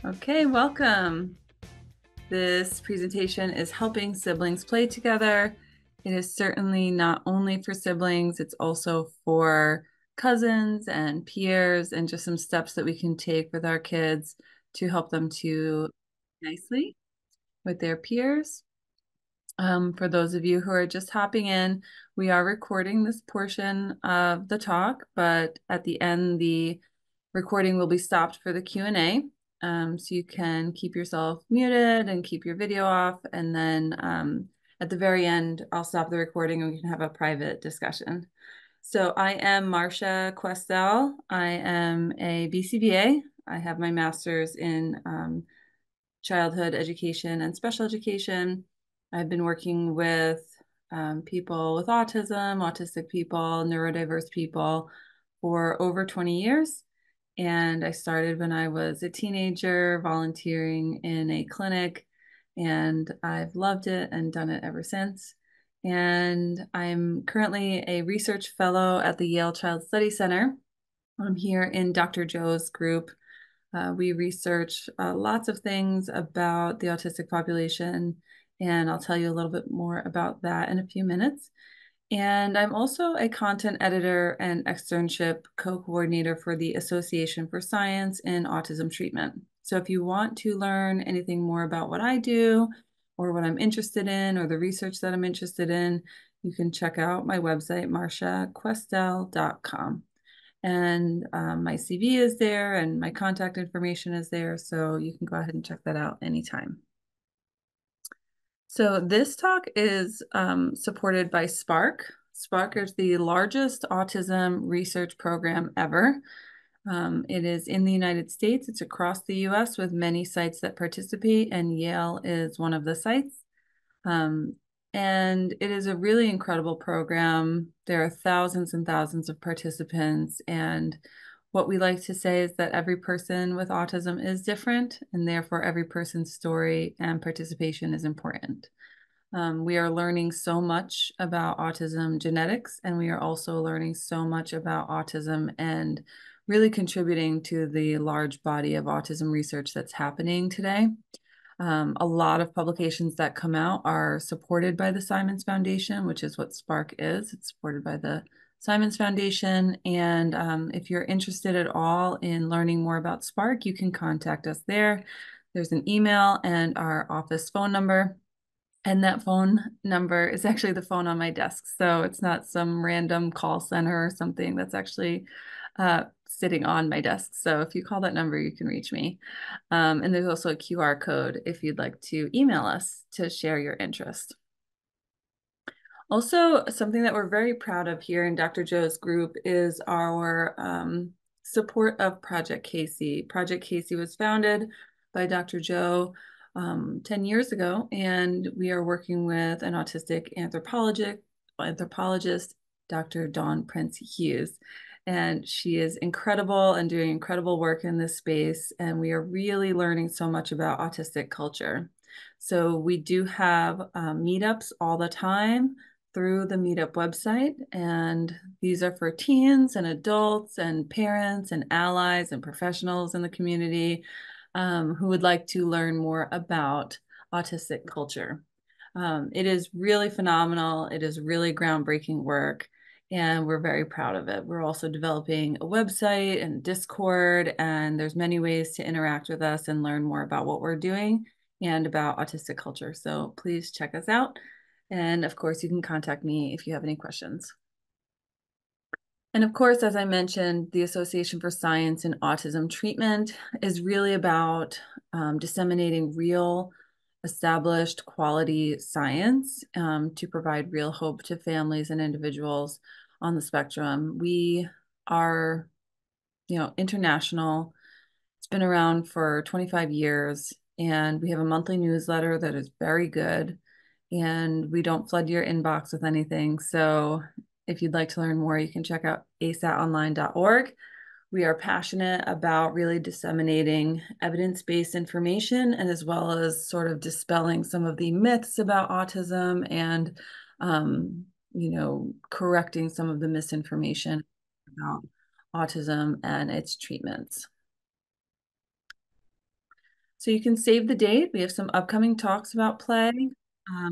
Okay, welcome. This presentation is helping siblings play together. It is certainly not only for siblings, it's also for cousins and peers and just some steps that we can take with our kids to help them to nicely with their peers. For those of you who are just hopping in, we are recording this portion of the talk, but at the end, the recording will be stopped for the Q&A. So you can keep yourself muted and keep your video off. And then at the very end, I'll stop the recording and we can have a private discussion. So I am Marcia Questel. I am a BCBA. I have my master's in childhood education and special education. I've been working with people with autism, autistic people, neurodiverse people for over 20 years. And I started when I was a teenager volunteering in a clinic, and I've loved it and done it ever since. And I'm currently a research fellow at the Yale Child Study Center. I'm here in Dr. Joe's group. We research lots of things about the autistic population, and I'll tell you a little bit more about that in a few minutes. And I'm also a content editor and externship co-coordinator for the Association for Science in Autism Treatment. So if you want to learn anything more about what I do or what I'm interested in or the research that I'm interested in, you can check out my website, marciaquestel.com. And my CV is there and my contact information is there. So you can go ahead and check that out anytime. So this talk is supported by Spark. Spark is the largest autism research program ever. It is in the United States. It's across the US with many sites that participate, and Yale is one of the sites. Um, and it is a really incredible program. There are thousands and thousands of participants. And what we like to say is that every person with autism is different, and therefore every person's story and participation is important. We are learning so much about autism genetics, and we are also learning so much about autism and really contributing to the large body of autism research that's happening today. A lot of publications that come out are supported by the Simons Foundation, which is what Spark is. It's supported by the Simons Foundation. And if you're interested at all in learning more about Spark, you can contact us there. There's an email and our office phone number. And that phone number is actually the phone on my desk. So it's not some random call center or something. That's actually sitting on my desk. So if you call that number, you can reach me. And there's also a QR code if you'd like to email us to share your interest. Also, something that we're very proud of here in Dr. Joe's group is our support of Project Casey. Project Casey was founded by Dr. Joe 10 years ago, and we are working with an autistic anthropologist, Dr. Dawn Prince Hughes. And she is incredible and doing incredible work in this space. And we are really learning so much about autistic culture. So we do have meetups all the time through the Meetup website. And these are for teens and adults and parents and allies and professionals in the community who would like to learn more about autistic culture. It is really phenomenal. It is really groundbreaking work, and we're very proud of it. We're also developing a website and Discord, and there's many ways to interact with us and learn more about what we're doing and about autistic culture. So please check us out. And of course, you can contact me if you have any questions. And of course, as I mentioned, the Association for Science in Autism Treatment is really about disseminating real, established quality science to provide real hope to families and individuals on the spectrum. We are, international. It's been around for 25 years, and we have a monthly newsletter that is very good, and we don't flood your inbox with anything. So if you'd like to learn more, you can check out asatonline.org. We are passionate about really disseminating evidence-based information and as well as sort of dispelling some of the myths about autism and, correcting some of the misinformation about autism and its treatments. So you can save the date. We have some upcoming talks about play.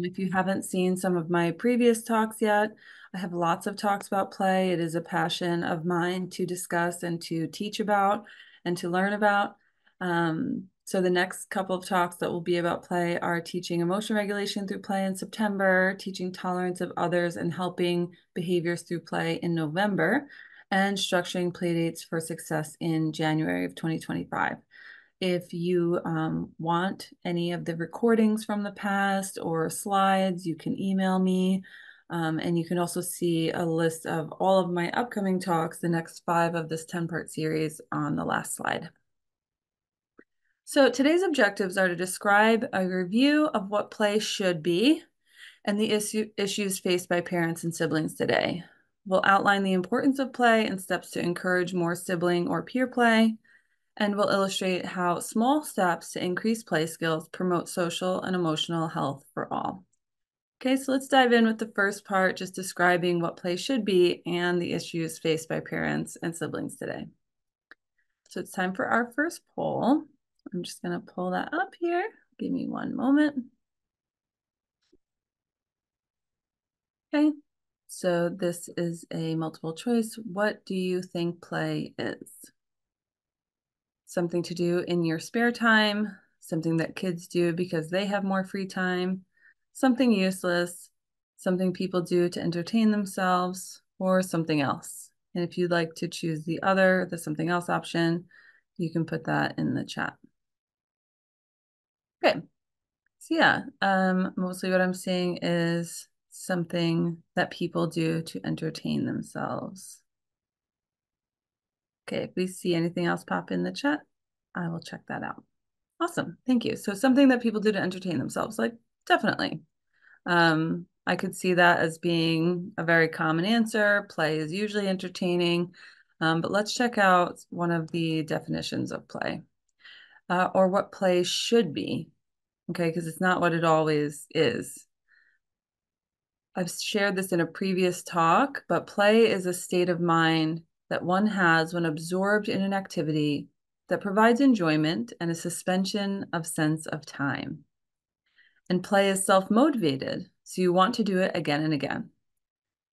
If you haven't seen some of my previous talks yet, I have lots of talks about play. It is a passion of mine to discuss and to teach about and to learn about. So the next couple of talks that will be about play are teaching emotion regulation through play in September, teaching tolerance of others and helping behaviors through play in November, and structuring playdates for success in January of 2025. If you want any of the recordings from the past or slides, you can email me. And you can also see a list of all of my upcoming talks, the next 5 of this 10-part series, on the last slide. So today's objectives are to describe a review of what play should be and the issues faced by parents and siblings today. We'll outline the importance of play and steps to encourage more sibling or peer play, and we'll illustrate how small steps to increase play skills promote social and emotional health for all. Okay, so let's dive in with the first part, just describing what play should be and the issues faced by parents and siblings today. So it's time for our first poll. I'm just going to pull that up here. Give me one moment. Okay, so this is a multiple choice. What do you think play is? Something to do in your spare time, something that kids do because they have more free time, something useless, something people do to entertain themselves, or something else. And if you'd like to choose the something else option, you can put that in the chat. Okay, so yeah, mostly what I'm seeing is something that people do to entertain themselves. Okay, if we see anything else pop in the chat, I will check that out. Awesome. Thank you. So something that people do to entertain themselves, like definitely. I could see that as being a very common answer. Play is usually entertaining, but let's check out one of the definitions of play, or what play should be, okay? Because it's not what it always is. I've shared this in a previous talk, but play is a state of mind that one has when absorbed in an activity that provides enjoyment and a suspension of sense of time. And play is self-motivated, so you want to do it again and again.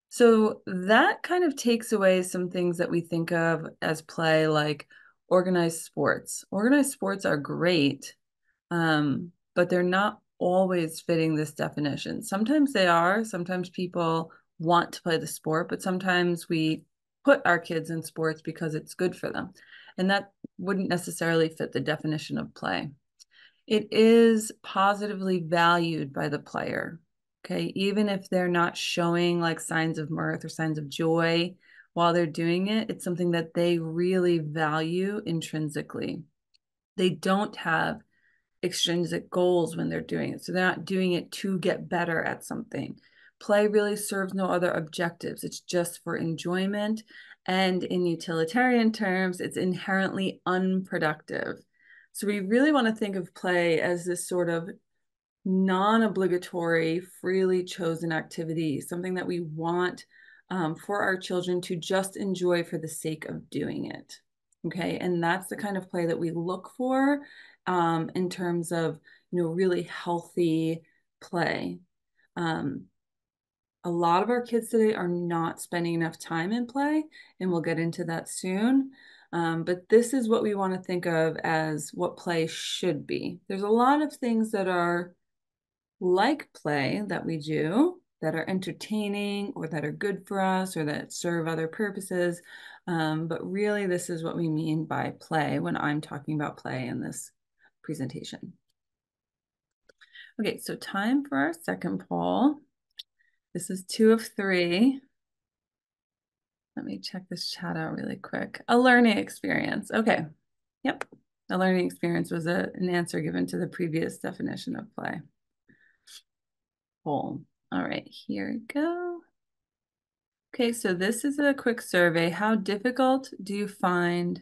So that kind of takes away some things that we think of as play, like organized sports. Organized sports are great, but they're not always fitting this definition. Sometimes they are. Sometimes people want to play the sport, but sometimes we put our kids in sports because it's good for them. And that wouldn't necessarily fit the definition of play. It is positively valued by the player, okay? Even if they're not showing like signs of mirth or signs of joy while they're doing it, it's something that they really value intrinsically. They don't have extrinsic goals when they're doing it. So they're not doing it to get better at something. Play really serves no other objectives. It's just for enjoyment. And in utilitarian terms, it's inherently unproductive. So we really want to think of play as this sort of non-obligatory, freely chosen activity, something that we want for our children to just enjoy for the sake of doing it. Okay, and that's the kind of play that we look for in terms of, really healthy play. A lot of our kids today are not spending enough time in play, and we'll get into that soon. But this is what we want to think of as what play should be. There's a lot of things that are like play that we do that are entertaining or that are good for us or that serve other purposes. But really, this is what we mean by play when I'm talking about play in this presentation. Okay, so time for our second poll. This is 2 of 3. Let me check this chat out really quick. A learning experience. Okay. Yep. A learning experience was an answer given to the previous definition of play. Poll. All right, here we go. Okay, so this is a quick survey. How difficult do you find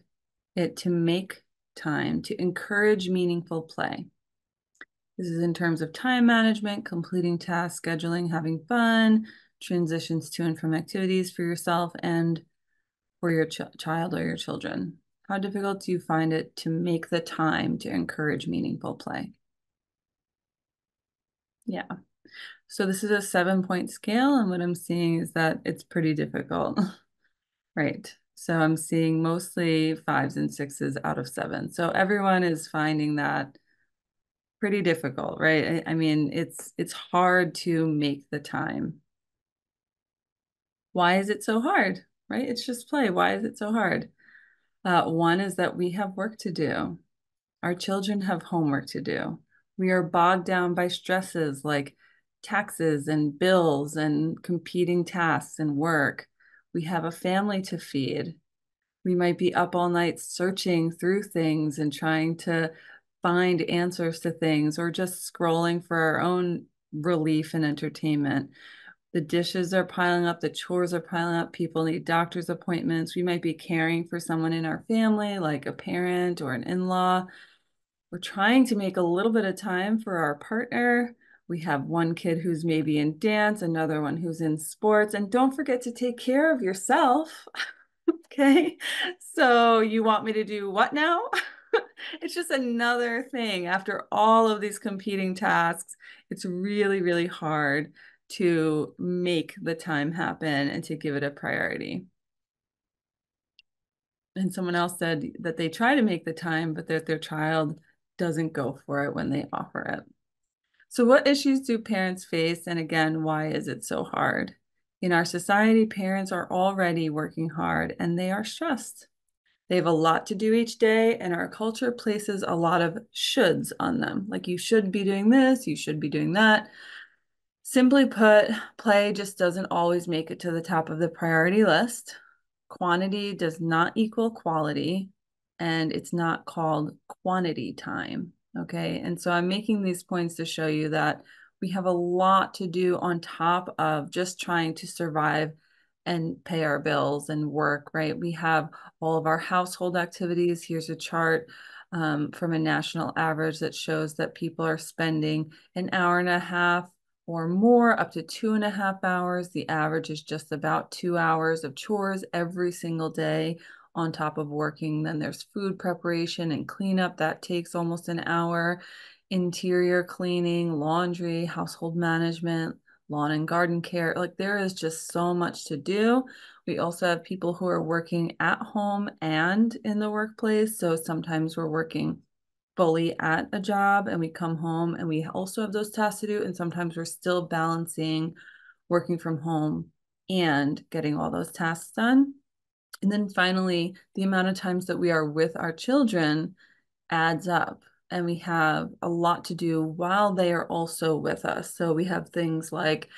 it to make time to encourage meaningful play? This is in terms of time management, completing tasks, scheduling, having fun, transitions to and from activities for yourself and for your child or your children. How difficult do you find it to make the time to encourage meaningful play? Yeah. So this is a 7-point scale, and what I'm seeing is that it's pretty difficult. Right. So I'm seeing mostly 5s and 6s out of 7. So everyone is finding that pretty difficult, right? I mean, it's hard to make the time. Why is it so hard? Right? It's just play. Why is it so hard? One is that we have work to do. Our children have homework to do. We are bogged down by stresses like taxes and bills and competing tasks and work. We have a family to feed. We might be up all night searching through things and trying to find answers to things or just scrolling for our own relief and entertainment. The dishes are piling up, the chores are piling up, people need doctor's appointments. We might be caring for someone in our family, like a parent or an in-law. We're trying to make a little bit of time for our partner. We have one kid who's maybe in dance, another one who's in sports, and don't forget to take care of yourself. Okay. So you want me to do what now? It's just another thing. After all of these competing tasks, it's really, really hard to make the time happen and to give it a priority. And someone else said that they try to make the time, but that their child doesn't go for it when they offer it. So, what issues do parents face? And again, why is it so hard? In our society, parents are already working hard and they are stressed. They have a lot to do each day, and our culture places a lot of shoulds on them. Like, you should be doing this, you should be doing that. Simply put, play just doesn't always make it to the top of the priority list. Quantity does not equal quality, and it's not called quantity time. Okay. And so I'm making these points to show you that we have a lot to do on top of just trying to survive and pay our bills and work, right? We have all of our household activities. Here's a chart from a national average that shows that people are spending an hour and a half or more, up to 2.5 hours. The average is just about 2 hours of chores every single day on top of working. Then there's food preparation and cleanup. That takes almost an hour. Interior cleaning, laundry, household management, lawn and garden care. Like, there is just so much to do. We also have people who are working at home and in the workplace. So sometimes we're working fully at a job and we come home and we also have those tasks to do. And sometimes we're still balancing working from home and getting all those tasks done. And then finally, the amount of times that we are with our children adds up. And we have a lot to do while they are also with us. So we have things like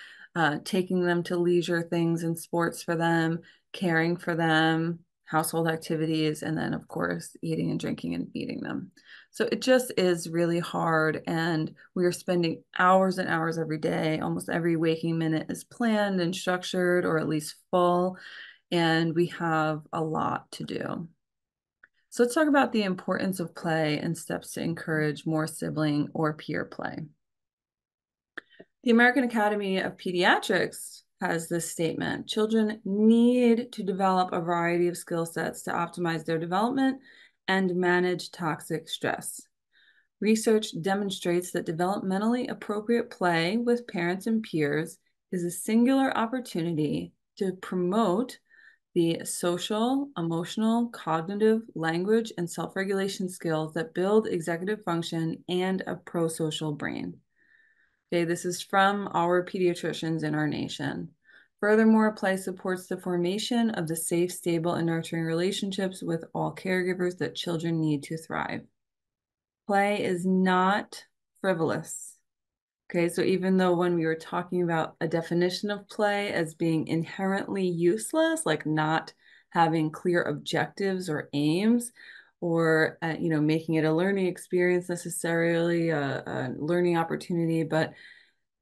taking them to leisure things and sports for them, caring for them, household activities, and then, of course, eating and drinking and feeding them. So it just is really hard. And we are spending hours and hours every day. Almost every waking minute is planned and structured, or at least full. And we have a lot to do. So let's talk about the importance of play and steps to encourage more sibling or peer play. The American Academy of Pediatrics has this statement: children need to develop a variety of skill sets to optimize their development and manage toxic stress. Research demonstrates that developmentally appropriate play with parents and peers is a singular opportunity to promote the social, emotional, cognitive, language, and self-regulation skills that build executive function and a pro-social brain. Okay, this is from our pediatricians in our nation. Furthermore, play supports the formation of the safe, stable, and nurturing relationships with all caregivers that children need to thrive. Play is not frivolous. Okay, so even though when we were talking about a definition of play as being inherently useless, like not having clear objectives or aims, or making it a learning experience necessarily, a learning opportunity, but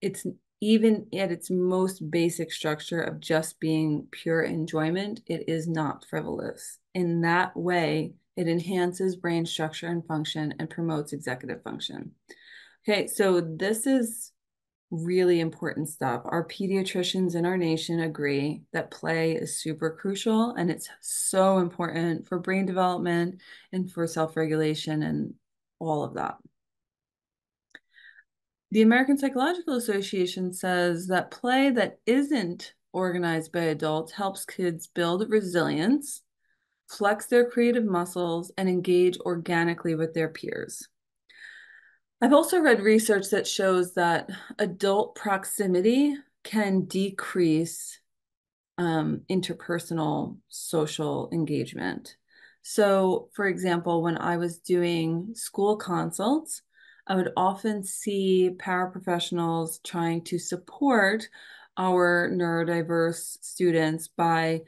it's even at its most basic structure of just being pure enjoyment, it is not frivolous. In that way, it enhances brain structure and function and promotes executive function. Okay, so this is really important stuff. Our pediatricians in our nation agree that play is super crucial and it's so important for brain development and for self-regulation and all of that. The American Psychological Association says that play that isn't organized by adults helps kids build resilience, flex their creative muscles, and engage organically with their peers. I've also read research that shows that adult proximity can decrease interpersonal social engagement. So, for example, when I was doing school consults, I would often see paraprofessionals trying to support our neurodiverse students by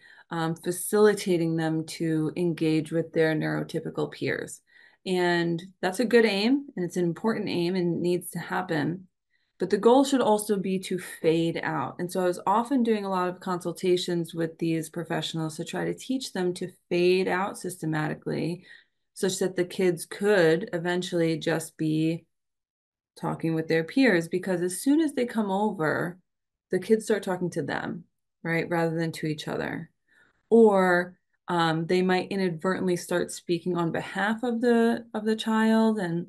facilitating them to engage with their neurotypical peers. And that's a good aim, and it's an important aim and needs to happen. But the goal should also be to fade out. And so I was often doing a lot of consultations with these professionals to try to teach them to fade out systematically, such that the kids could eventually just be talking with their peers. Because as soon as they come over, the kids start talking to them, right, rather than to each other. Or they might inadvertently start speaking on behalf of the child, and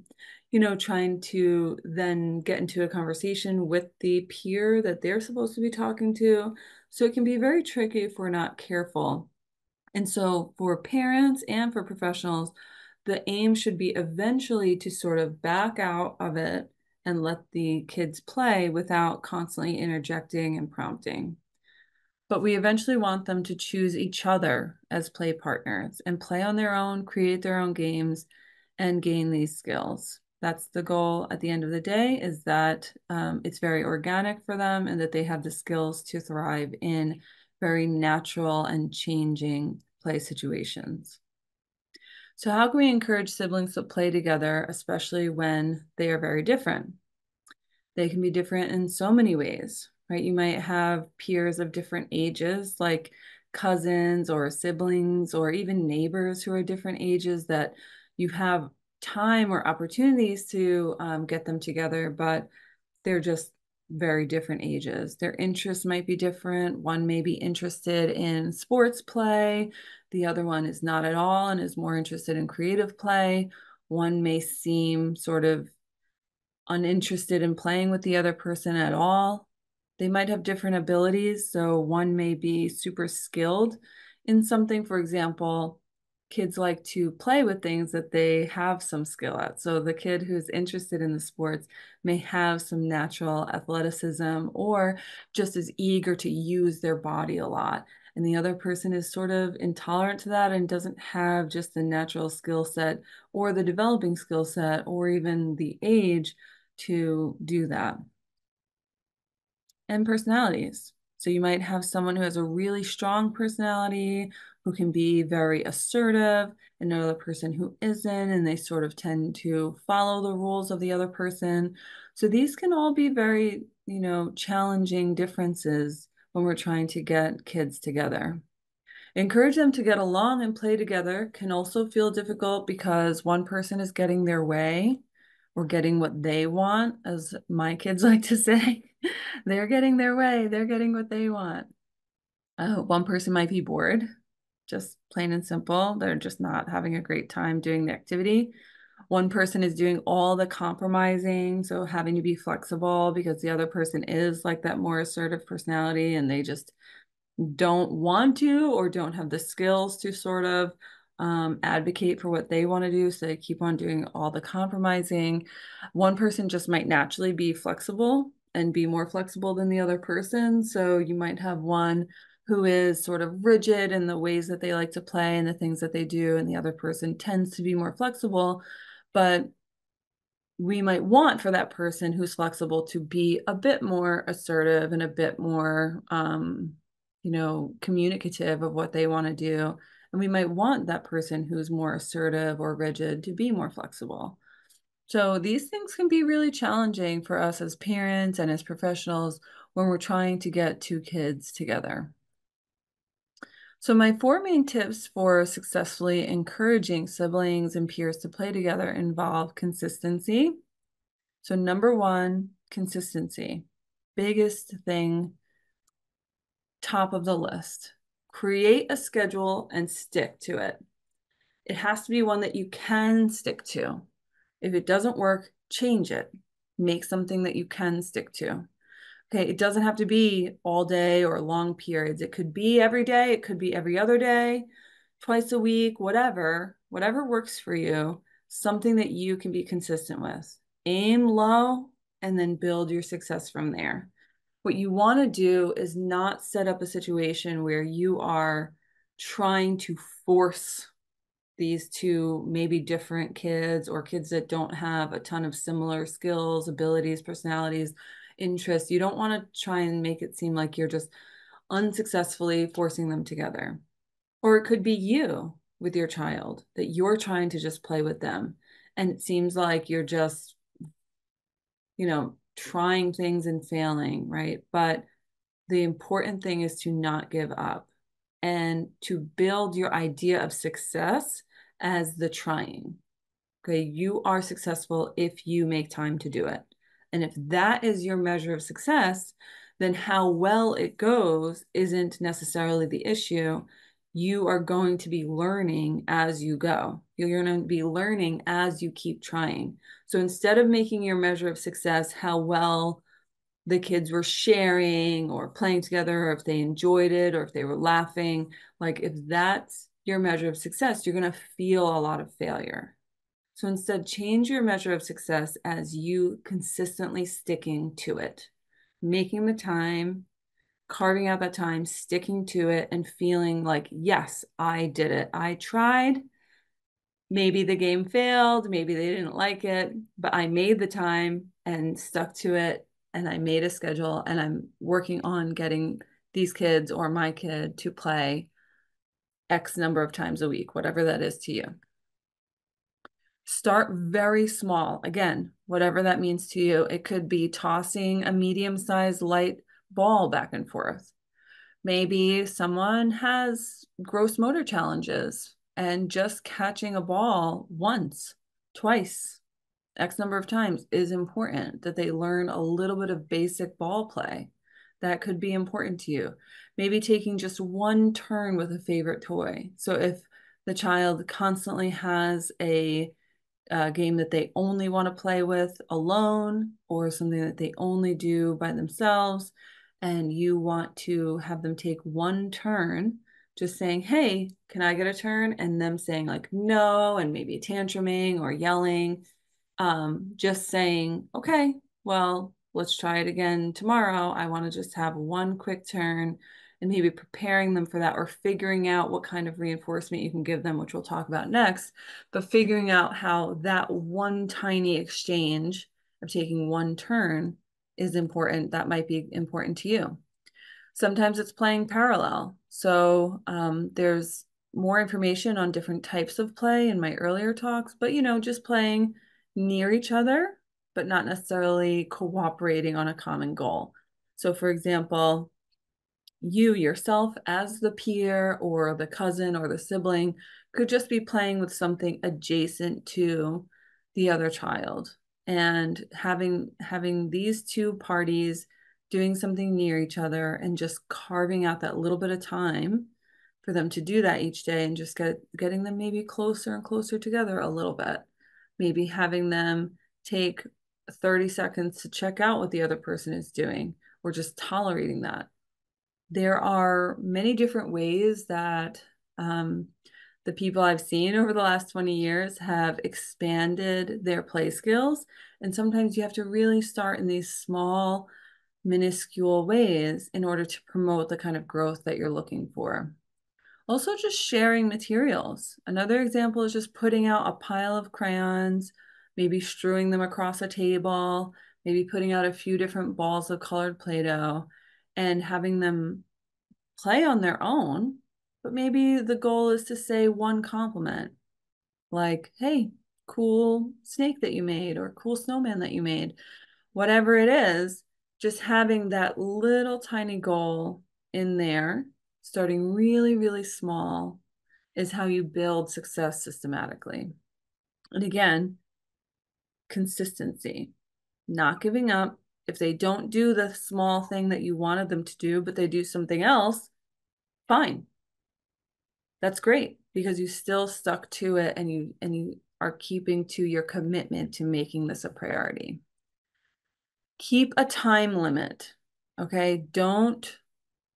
trying to then get into a conversation with the peer that they're supposed to be talking to. So it can be very tricky if we're not careful. And so for parents and for professionals, the aim should be eventually to sort of back out of it and let the kids play without constantly interjecting and prompting. But we eventually want them to choose each other as play partners and play on their own, create their own games, and gain these skills. That's the goal at the end of the day, is that it's very organic for them and that they have the skills to thrive in very natural and changing play situations. So how can we encourage siblings to play together, especially when they are very different? They can be different in so many ways, right? You might have peers of different ages, like cousins or siblings, or even neighbors who are different ages that you have time or opportunities to get them together, but they're just very different ages. Their interests might be different. One may be interested in sports play. The other one is not at all and is more interested in creative play. One may seem sort of uninterested in playing with the other person at all. They might have different abilities. So one may be super skilled in something. For example, kids like to play with things that they have some skill at. So the kid who's interested in the sports may have some natural athleticism or just is eager to use their body a lot. And the other person is sort of intolerant to that and doesn't have just the natural skill set or the developing skill set or even the age to do that. And personalities. So you might have someone who has a really strong personality, who can be very assertive, and another person who isn't, and they sort of tend to follow the rules of the other person. So these can all be very, challenging differences when we're trying to get kids together. Encourage them to get along and play together can also feel difficult because one person is getting their way or getting what they want, as my kids like to say. They're getting their way, they're getting what they want. One person might be bored, just plain and simple. They're just not having a great time doing the activity. One person is doing all the compromising, so having to be flexible because the other person is like that more assertive personality and they just don't want to or don't have the skills to sort of advocate for what they want to do. So they keep on doing all the compromising. One person just might naturally be flexible and be more flexible than the other person. So you might have one who is sort of rigid in the ways that they like to play and the things that they do, and the other person tends to be more flexible. But we might want for that person who's flexible to be a bit more assertive and a bit more communicative of what they want to do. And we might want that person who's more assertive or rigid to be more flexible. So these things can be really challenging for us as parents and as professionals when we're trying to get two kids together. So my four main tips for successfully encouraging siblings and peers to play together involve consistency. So number one, consistency. biggest thing, top of the list. Create a schedule and stick to it. It has to be one that you can stick to. If it doesn't work, change it. Make something that you can stick to. Okay, it doesn't have to be all day or long periods. It could be every day, it could be every other day, twice a week, whatever works for you, something that you can be consistent with. Aim low and then build your success from there. What you want to do is not set up a situation where you are trying to force these two maybe different kids or kids that don't have a ton of similar skills, abilities, personalities, interests. You don't want to try and make it seem like you're just unsuccessfully forcing them together. Or it could be you with your child that you're trying to just play with them. And it seems like you're just, trying things and failing, right? But the important thing is to not give up and to build your idea of success as the trying. Okay, you are successful if you make time to do it. And if that is your measure of success, then how well it goes isn't necessarily the issue. You are going to be learning as you go. You're going to be learning as you keep trying. So instead of making your measure of success how well the kids were sharing or playing together, or if they enjoyed it, or if they were laughing, like if that's your measure of success, you're going to feel a lot of failure. So instead, change your measure of success as you consistently sticking to it, making the time, carving out that time, sticking to it, and feeling like, yes, I did it. I tried. Maybe the game failed. Maybe they didn't like it, but I made the time and stuck to it. And I made a schedule and I'm working on getting these kids or my kid to play X number of times a week, whatever that is to you. Start very small. Again, whatever that means to you. It could be tossing a medium-sized light ball back and forth. Maybe someone has gross motor challenges and just catching a ball once, twice, X number of times is important, that they learn a little bit of basic ball play. That could be important to you. Maybe taking just one turn with a favorite toy. So if the child constantly has a game that they only want to play with alone or something that they only do by themselves, and you want to have them take one turn, just saying, hey, can I get a turn? And them saying like, no, and maybe tantruming or yelling, just saying, okay, well, let's try it again tomorrow. I want to just have one quick turn, and maybe preparing them for that or figuring out what kind of reinforcement you can give them, which we'll talk about next, but figuring out how that one tiny exchange of taking one turn is important. That might be important to you. Sometimes it's playing parallel. So there's more information on different types of play in my earlier talks, but just playing near each other, but not necessarily cooperating on a common goal. So for example, you yourself as the peer or the cousin or the sibling could just be playing with something adjacent to the other child, and having these two parties doing something near each other and just carving out that little bit of time for them to do that each day, and just getting them maybe closer and closer together a little bit. Maybe having them take 30 seconds to check out what the other person is doing, or just tolerating that. There are many different ways that the people I've seen over the last 20 years have expanded their play skills. And sometimes you have to really start in these small, minuscule ways in order to promote the kind of growth that you're looking for. Also, just sharing materials. Another example is just putting out a pile of crayons, maybe strewing them across a table, maybe putting out a few different balls of colored Play-Doh, and having them play on their own. But maybe the goal is to say one compliment, like, hey, cool snake that you made, or cool snowman that you made. Whatever it is, just having that little tiny goal in there, starting really, really small, is how you build success systematically. And again, consistency, not giving up, If they don't do the small thing that you wanted them to do, but they do something else, fine. That's great because you still stuck to it and you are keeping to your commitment to making this a priority. Keep a time limit. Okay? Don't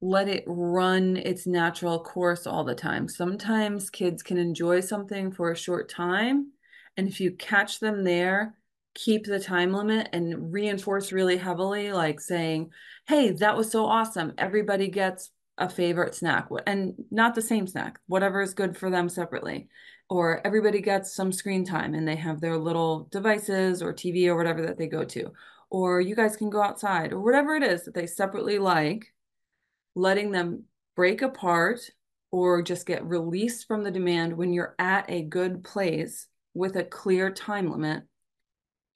let it run its natural course all the time. Sometimes kids can enjoy something for a short time, and if you catch them there, keep the time limit and reinforce really heavily, like saying, hey, that was so awesome. Everybody gets a favorite snack, and not the same snack, whatever is good for them separately. Or everybody gets some screen time and they have their little devices or TV or whatever that they go to. Or you guys can go outside or whatever it is that they separately like, letting them break apart or just get released from the demand when you're at a good place with a clear time limit.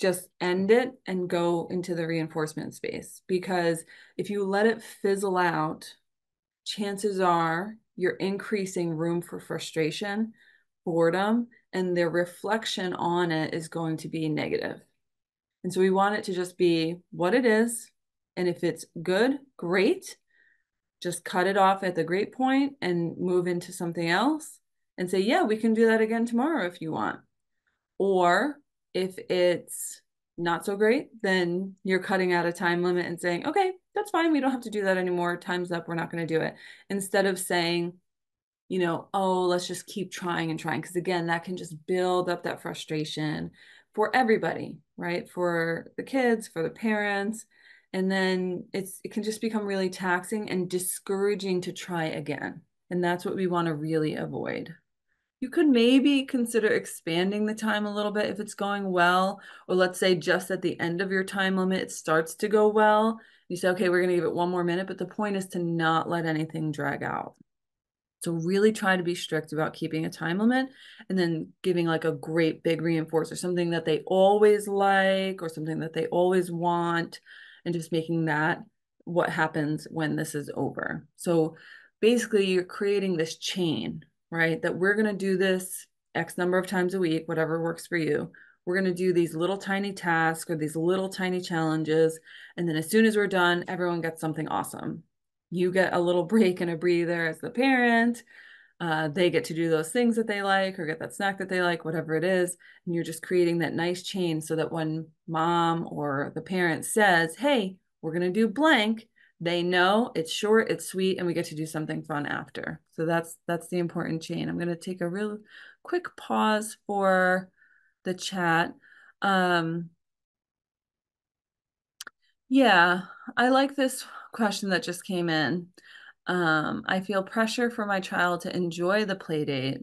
Just end it and go into the reinforcement space. Because if you let it fizzle out, chances are you're increasing room for frustration, boredom, and the reflection on it is going to be negative. And so we want it to just be what it is. And if it's good, great. Just cut it off at the great point and move into something else and say, yeah, we can do that again tomorrow if you want. Or if it's not so great, then you're cutting out a time limit and saying, okay, that's fine. We don't have to do that anymore. Time's up. We're not going to do it. Instead of saying, oh, let's just keep trying and trying. Because again, that can just build up that frustration for everybody, right? For the kids, for the parents. And then it can just become really taxing and discouraging to try again. And that's what we want to really avoid. You could maybe consider expanding the time a little bit if it's going well, or let's say just at the end of your time limit, it starts to go well. You say, okay, we're going to give it one more minute, but the point is to not let anything drag out. So really try to be strict about keeping a time limit and then giving like a great big reinforcer, something that they always like or something that they always want, and just making that what happens when this is over. So basically you're creating this chain, right? That we're going to do this X number of times a week, whatever works for you. We're going to do these little tiny tasks or these little tiny challenges. And then as soon as we're done, everyone gets something awesome. You get a little break and a breather as the parent. They get to do those things that they like or get that snack that they like, whatever it is. And you're just creating that nice chain so that when mom or the parent says, hey, we're going to do blank, they know it's short, it's sweet, and we get to do something fun after. So that's the important chain. I'm going to take a real quick pause for the chat. Yeah, I like this question that just came in. I feel pressure for my child to enjoy the play date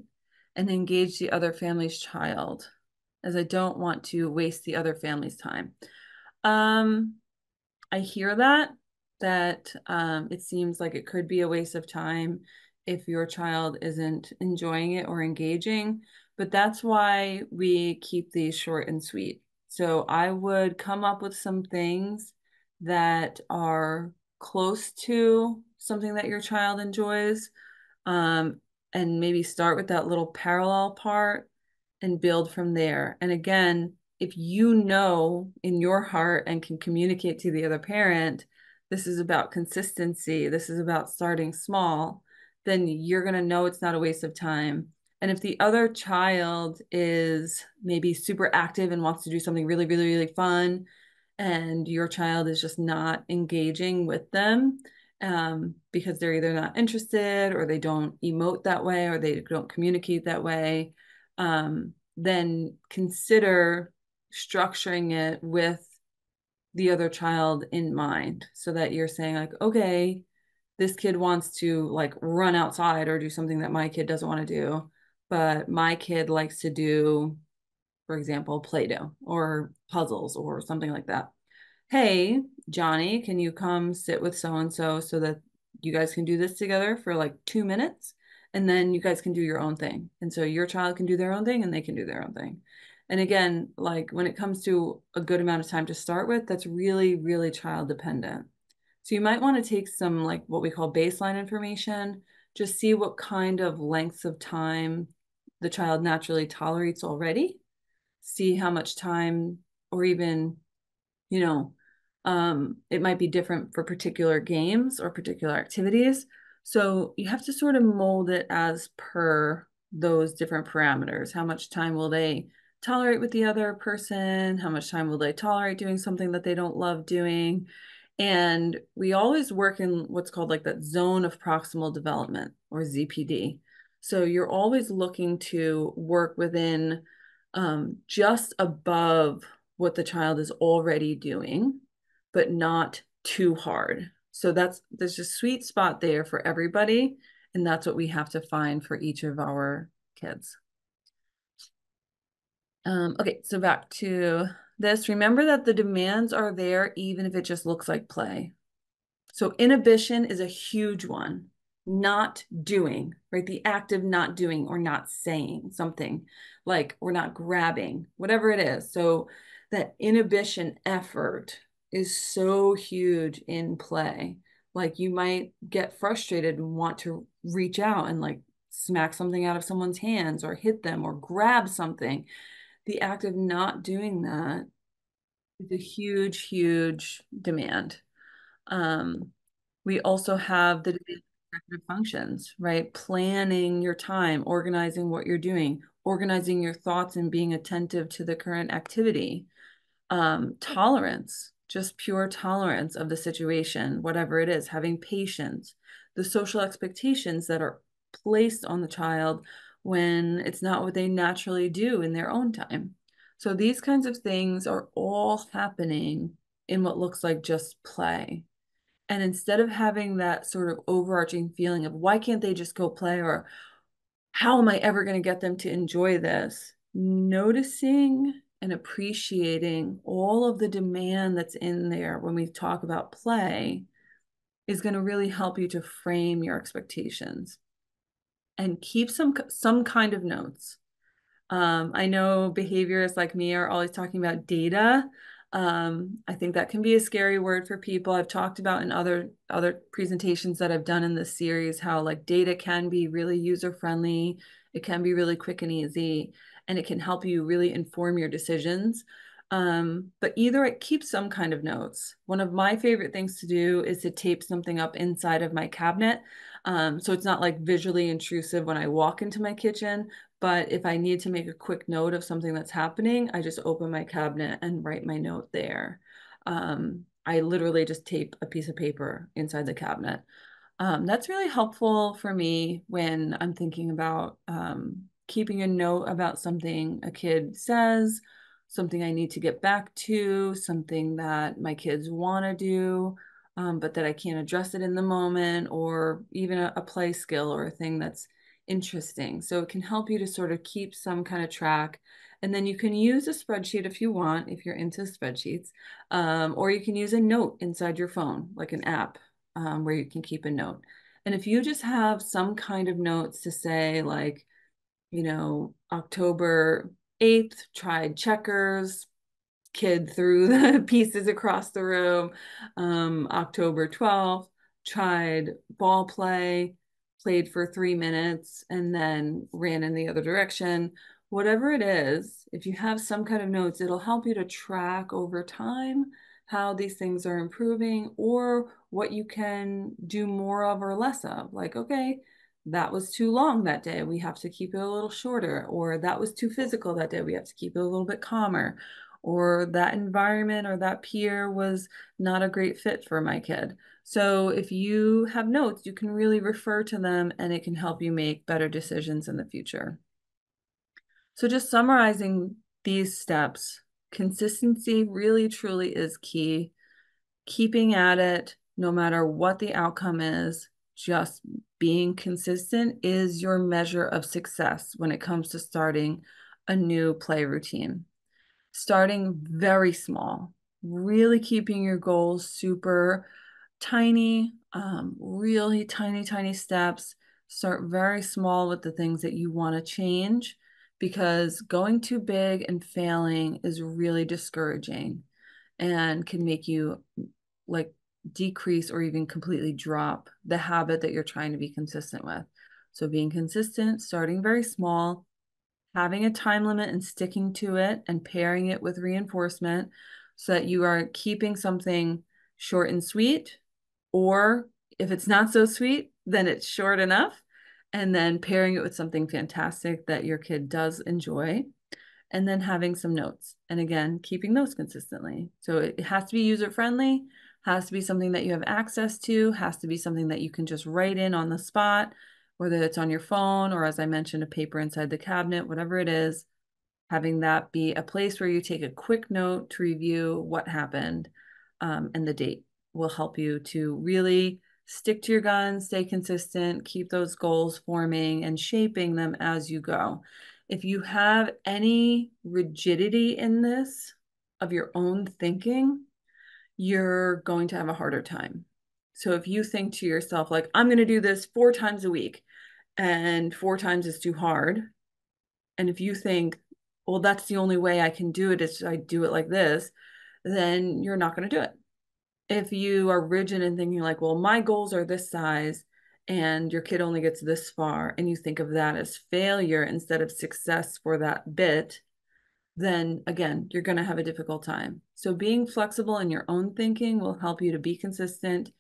and engage the other family's child, as I don't want to waste the other family's time. Um, I hear that it seems like it could be a waste of time if your child isn't enjoying it or engaging, but that's why we keep these short and sweet. So I would come up with some things that are close to something that your child enjoys, um, and maybe start with that little parallel part and build from there. And again, if you know in your heart and can communicate to the other parent, this is about consistency, this is about starting small, then you're going to know it's not a waste of time. And if the other child is maybe super active and wants to do something really, really, really fun, and your child is just not engaging with them, because they're either not interested or they don't emote that way or they don't communicate that way, then consider structuring it with the other child in mind so that you're saying like, okay, this kid wants to like run outside or do something that my kid doesn't want to do, but my kid likes to do, for example, Play-Doh or puzzles or something like that. Hey, Johnny, can you come sit with so and so so that you guys can do this together for like 2 minutes? And then you guys can do your own thing. And so your child can do their own thing and they can do their own thing. And again, like when it comes to a good amount of time to start with, that's really, really child dependent. So you might want to take some like what we call baseline information, just see what kind of lengths of time the child naturally tolerates already, see how much time or even, you know, It might be different for particular games or particular activities. So you have to sort of mold it as per those different parameters. How much time will they tolerate with the other person? How much time will they tolerate doing something that they don't love doing? And we always work in what's called like that zone of proximal development or ZPD. So you're always looking to work within just above what the child is already doing, but not too hard. So there's a sweet spot there for everybody. And that's what we have to find for each of our kids. Okay, so back to this. Remember that the demands are there even if it just looks like play. So inhibition is a huge one. Not doing, right? The act of not doing or not saying something like, or not grabbing, whatever it is. So that inhibition effort is so huge in play. Like you might get frustrated and want to reach out and like smack something out of someone's hands or hit them or grab something. The act of not doing that is a huge, huge demand. Um, we also have the executive functions, right? Planning your time, organizing what you're doing, organizing your thoughts and being attentive to the current activity. Tolerance, just pure tolerance of the situation, whatever it is, having patience, the social expectations that are placed on the child when it's not what they naturally do in their own time. So these kinds of things are all happening in what looks like just play. And instead of having that sort of overarching feeling of why can't they just go play or how am I ever going to get them to enjoy this? Noticing and appreciating all of the demand that's in there when we talk about play is going to really help you to frame your expectations and keep some kind of notes. I know behaviorists like me are always talking about data. I think that can be a scary word for people. I've talked about in other presentations that I've done in this series how like data can be really user friendly. It can be really quick and easy, and it can help you really inform your decisions. But either it keeps some kind of notes. One of my favorite things to do is to tape something up inside of my cabinet. So it's not like visually intrusive when I walk into my kitchen, but if I need to make a quick note of something that's happening, I just open my cabinet and write my note there. I literally just tape a piece of paper inside the cabinet. That's really helpful for me when I'm thinking about keeping a note about something a kid says, something I need to get back to, something that my kids want to do, but that I can't address it in the moment, or even a play skill or a thing that's interesting. So it can help you to sort of keep some kind of track. And then you can use a spreadsheet if you want, if you're into spreadsheets, or you can use a note inside your phone, like an app where you can keep a note. And if you just have some kind of notes to say, like, October 8th, tried checkers, kid threw the pieces across the room. October 12th, tried ball play, played for 3 minutes, and then ran in the other direction. Whatever it is, if you have some kind of notes, it'll help you to track over time how these things are improving or what you can do more of or less of. Like, okay, that was too long that day. We have to keep it a little shorter. Or that was too physical that day. We have to keep it a little bit calmer. Or that environment or that peer was not a great fit for my kid. So if you have notes, you can really refer to them and it can help you make better decisions in the future. So just summarizing these steps, consistency really truly is key. Keeping at it, no matter what the outcome is, just being consistent is your measure of success when it comes to starting a new play routine. Starting very small, really keeping your goals super tiny, really tiny, tiny steps. Start very small with the things that you want to change because going too big and failing is really discouraging and can make you like decrease or even completely drop the habit that you're trying to be consistent with. So being consistent, starting very small, having a time limit and sticking to it and pairing it with reinforcement. so that you are keeping something short and sweet, or if it's not so sweet, then it's short enough, and then pairing it with something fantastic that your kid does enjoy, and then having some notes. And again, keeping those consistently. So it has to be user friendly, has to be something that you have access to, has to be something that you can just write in on the spot, whether it's on your phone or, as I mentioned, a paper inside the cabinet, whatever it is, having that be a place where you take a quick note to review what happened, and the date will help you to really stick to your guns, stay consistent, keep those goals forming and shaping them as you go. If you have any rigidity in this of your own thinking, you're going to have a harder time. So if you think to yourself, like, I'm going to do this 4 times a week, and 4 times is too hard, and if you think, well, that's the only way I can do it is I do it like this, then you're not going to do it. If you are rigid and thinking like, well, my goals are this size and your kid only gets this far, and you think of that as failure instead of success for that bit, then again, you're going to have a difficult time. So being flexible in your own thinking will help you to be consistent,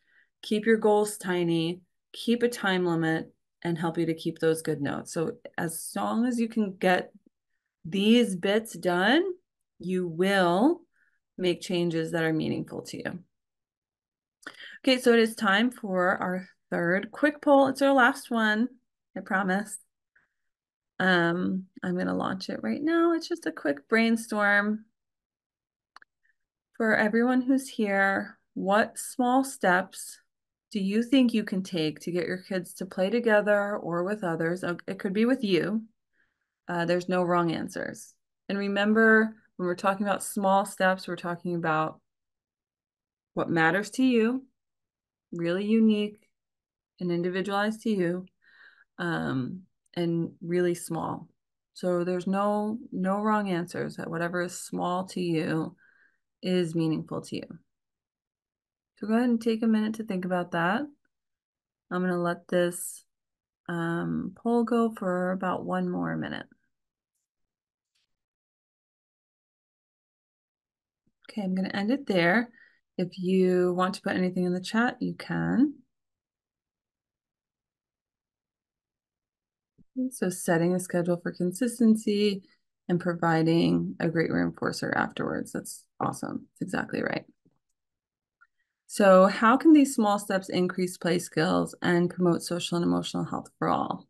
keep your goals tiny, keep a time limit, and help you to keep those good notes. So as long as you can get these bits done, you will make changes that are meaningful to you. Okay, so it is time for our third quick poll. It's our last one, I promise. I'm going to launch it right now. It's just a quick brainstorm for everyone who's here. What small steps do you think you can take to get your kids to play together or with others? It could be with you. There's no wrong answers. And remember, when we're talking about small steps, we're talking about what matters to you, really unique and individualized to you, and really small. So there's no wrong answers. That whatever is small to you is meaningful to you. So go ahead and take a minute to think about that. I'm going to let this poll go for about 1 more minute. Okay, I'm going to end it there. If you want to put anything in the chat, you can. So setting a schedule for consistency and providing a great reinforcer afterwards. That's awesome. That's exactly right. So how can these small steps increase play skills and promote social and emotional health for all?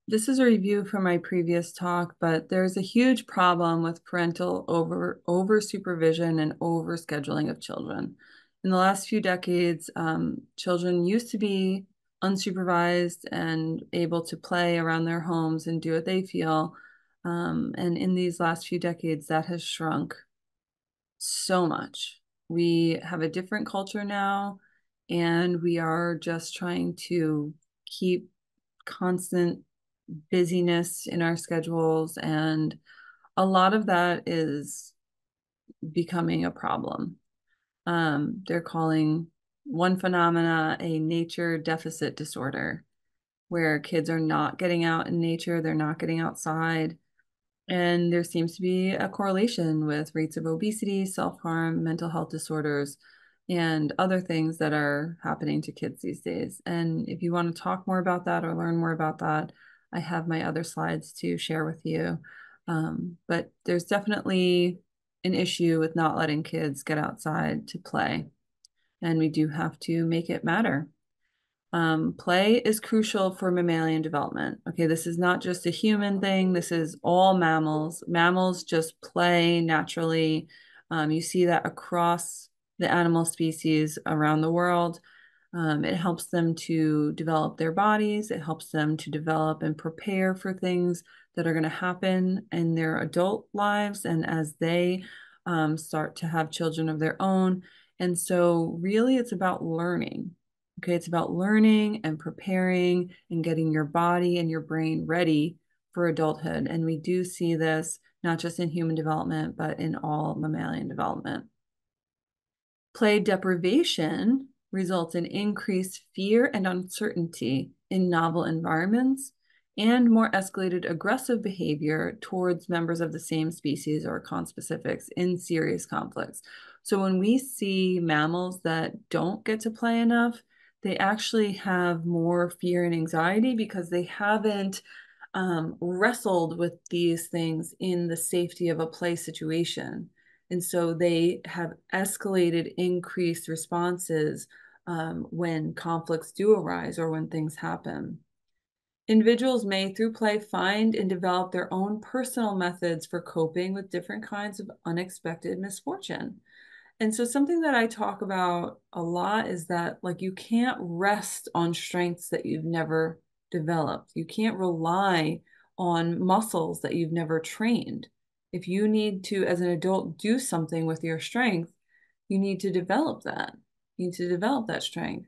This is a review from my previous talk, but there's a huge problem with parental over supervision and over scheduling of children. In the last few decades, children used to be unsupervised and able to play around their homes and do what they feel. And in these last few decades, that has shrunk so much. We have a different culture now, and we are just trying to keep constant busyness in our schedules, and a lot of that is becoming a problem. They're calling one phenomena a nature deficit disorder, where kids are not getting out in nature, they're not getting outside, and there seems to be a correlation with rates of obesity, self-harm, mental health disorders, and other things that are happening to kids these days. And if you want to talk more about that or learn more about that, I have my other slides to share with you. But there's definitely an issue with not letting kids get outside to play, and we do have to make it matter. Play is crucial for mammalian development. Okay, this is not just a human thing. This is all mammals. Mammals just play naturally. You see that across the animal species around the world. It helps them to develop their bodies. It helps them to develop and prepare for things that are going to happen in their adult lives and as they start to have children of their own. And so really it's about learning. Okay, it's about learning and preparing and getting your body and your brain ready for adulthood. And we do see this not just in human development, but in all mammalian development. Play deprivation results in increased fear and uncertainty in novel environments and more escalated aggressive behavior towards members of the same species or conspecifics in serious conflicts. So when we see mammals that don't get to play enough, they actually have more fear and anxiety because they haven't wrestled with these things in the safety of a play situation. And so they have escalated increased responses when conflicts do arise or when things happen. Individuals may, through play, find and develop their own personal methods for coping with different kinds of unexpected misfortune. And so something that I talk about a lot is that like you can't rest on strengths that you've never developed. You can't rely on muscles that you've never trained. If you need to, as an adult, do something with your strength, you need to develop that. You need to develop that strength.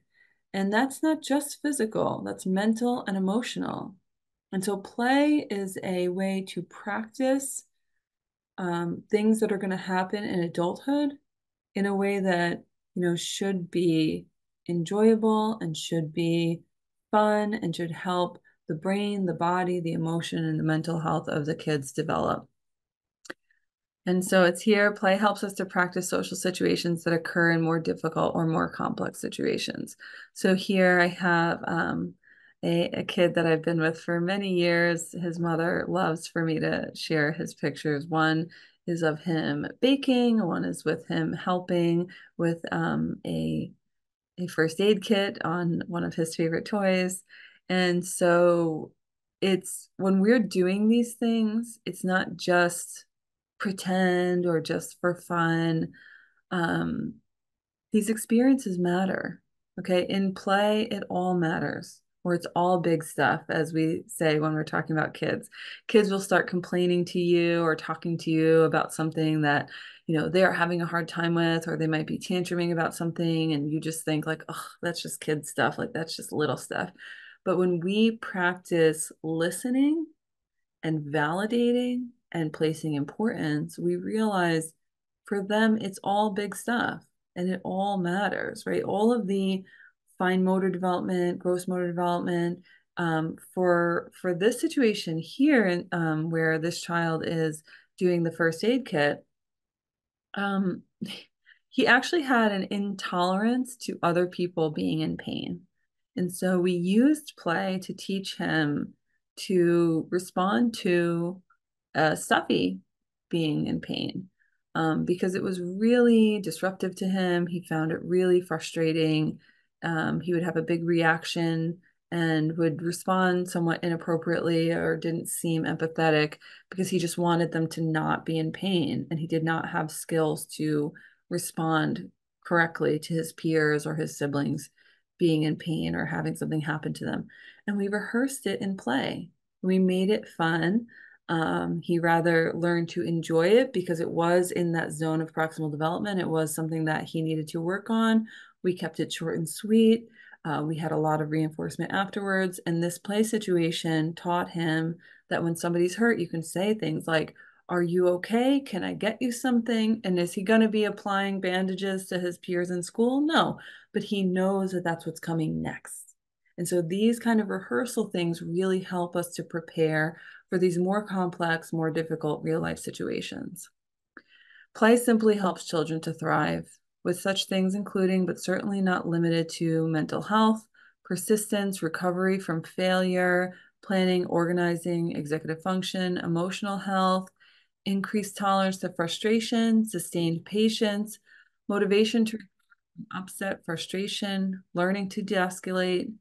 And that's not just physical, that's mental and emotional. And so play is a way to practice things that are going to happen in adulthood in a way that, should be enjoyable and should be fun and should help the brain, the body, the emotion, and the mental health of the kids develop. And so it's here, play helps us to practice social situations that occur in more difficult or more complex situations. So here I have a kid that I've been with for many years. His mother loves for me to share his pictures. One is of him baking, one is with him helping with a first aid kit on one of his favorite toys. And so it's when we're doing these things, it's not just pretend or just for fun. Um, these experiences matter. Okay. In play, it all matters, or it's all big stuff, as we say when we're talking about kids. Kids will start complaining to you or talking to you about something that, they're having a hard time with, or they might be tantruming about something, and you just think, like, oh, that's just kid stuff. Like, that's just little stuff. But when we practice listening and validating and placing importance, we realize for them, it's all big stuff and it all matters, right? All of the fine motor development, gross motor development, for this situation here, where this child is doing the first aid kit, um, he actually had an intolerance to other people being in pain. And so we used play to teach him to respond to Stuffy being in pain, because it was really disruptive to him. He found it really frustrating. He would have a big reaction and would respond somewhat inappropriately or didn't seem empathetic because he just wanted them to not be in pain. And he did not have skills to respond correctly to his peers or his siblings being in pain or having something happen to them. And we rehearsed it in play. We made it fun. He rather learned to enjoy it because it was in that zone of proximal development. It was something that he needed to work on. We kept it short and sweet. We had a lot of reinforcement afterwards. And this play situation taught him that when somebody's hurt, you can say things like, "Are you okay? Can I get you something?" And is he going to be applying bandages to his peers in school? No, but he knows that that's what's coming next. And so these kind of rehearsal things really help us to prepare for these more complex, more difficult real life situations. Play simply helps children to thrive, with such things including, but certainly not limited to, mental health, persistence, recovery from failure, planning, organizing, executive function, emotional health, increased tolerance to frustration, sustained patience, motivation to upset, frustration, learning to de-escalate,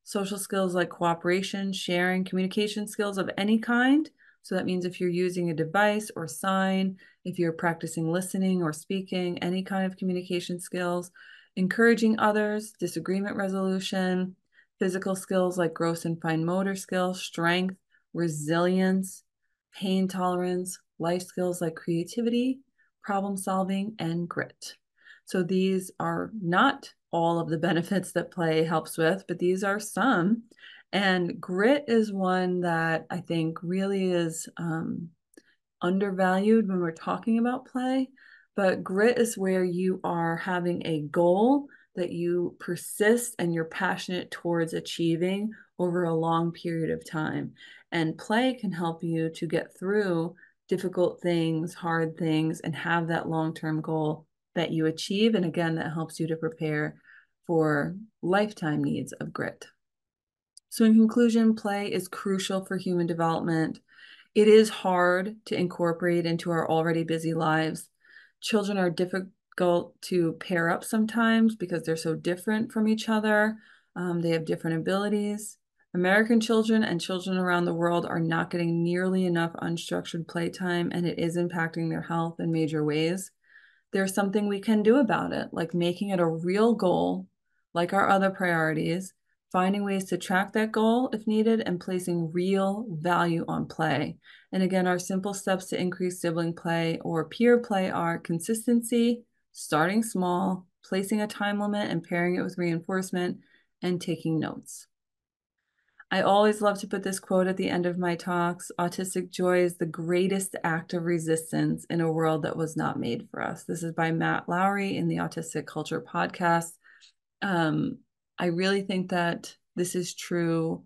social skills like cooperation, sharing, communication skills of any kind. So that means if you're using a device or sign, if you're practicing listening or speaking, any kind of communication skills, encouraging others, disagreement resolution, physical skills like gross and fine motor skills, strength, resilience, pain tolerance, life skills like creativity, problem solving, and grit. So these are not all of the benefits that play helps with, but these are some. And grit is one that I think really is undervalued when we're talking about play. But grit is where you are having a goal that you persist and you're passionate towards achieving over a long period of time. And play can help you to get through difficult things, hard things, and have that long-term goal that you achieve. And again, that helps you to prepare for lifetime needs of grit. So in conclusion, play is crucial for human development. It is hard to incorporate into our already busy lives. Children are difficult to pair up sometimes because they're so different from each other. They have different abilities. American children and children around the world are not getting nearly enough unstructured playtime, and it is impacting their health in major ways. There's something we can do about it, like making it a real goal, like our other priorities, finding ways to track that goal if needed, and placing real value on play. And again, our simple steps to increase sibling play or peer play are consistency, starting small, placing a time limit and pairing it with reinforcement, and taking notes. I always love to put this quote at the end of my talks: autistic joy is the greatest act of resistance in a world that was not made for us. This is by Matt Lowry in the Autistic Culture podcast. I really think that this is true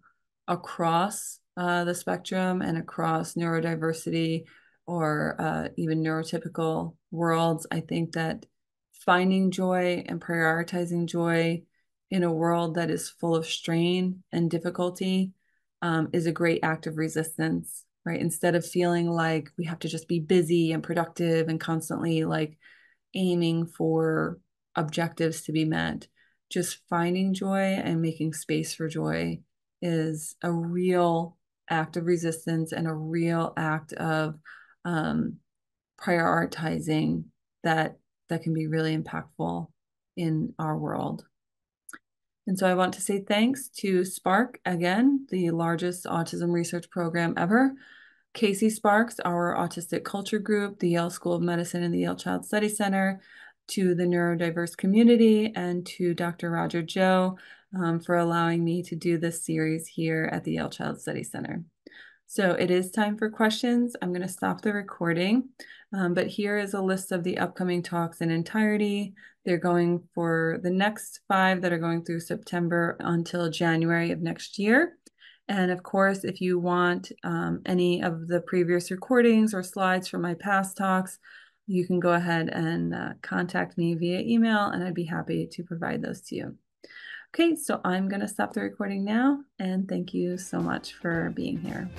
across the spectrum and across neurodiversity or even neurotypical worlds. I think that finding joy and prioritizing joy in a world that is full of strain and difficulty is a great act of resistance, right? Instead of feeling like we have to just be busy and productive and constantly like aiming for objectives to be met, just finding joy and making space for joy is a real act of resistance and a real act of prioritizing that can be really impactful in our world. And so I want to say thanks to Spark, again, the largest autism research program ever, Casey Sparks, our Autistic Culture Group, the Yale School of Medicine and the Yale Child Study Center, to the neurodiverse community, and to Dr. Roger Joe for allowing me to do this series here at the Yale Child Study Center. So it is time for questions. I'm going to stop the recording, but here is a list of the upcoming talks in entirety. They're going for the next 5 that are going through September until January of next year. And of course, if you want any of the previous recordings or slides from my past talks, you can go ahead and contact me via email, and I'd be happy to provide those to you. Okay, so I'm going to stop the recording now, and thank you so much for being here.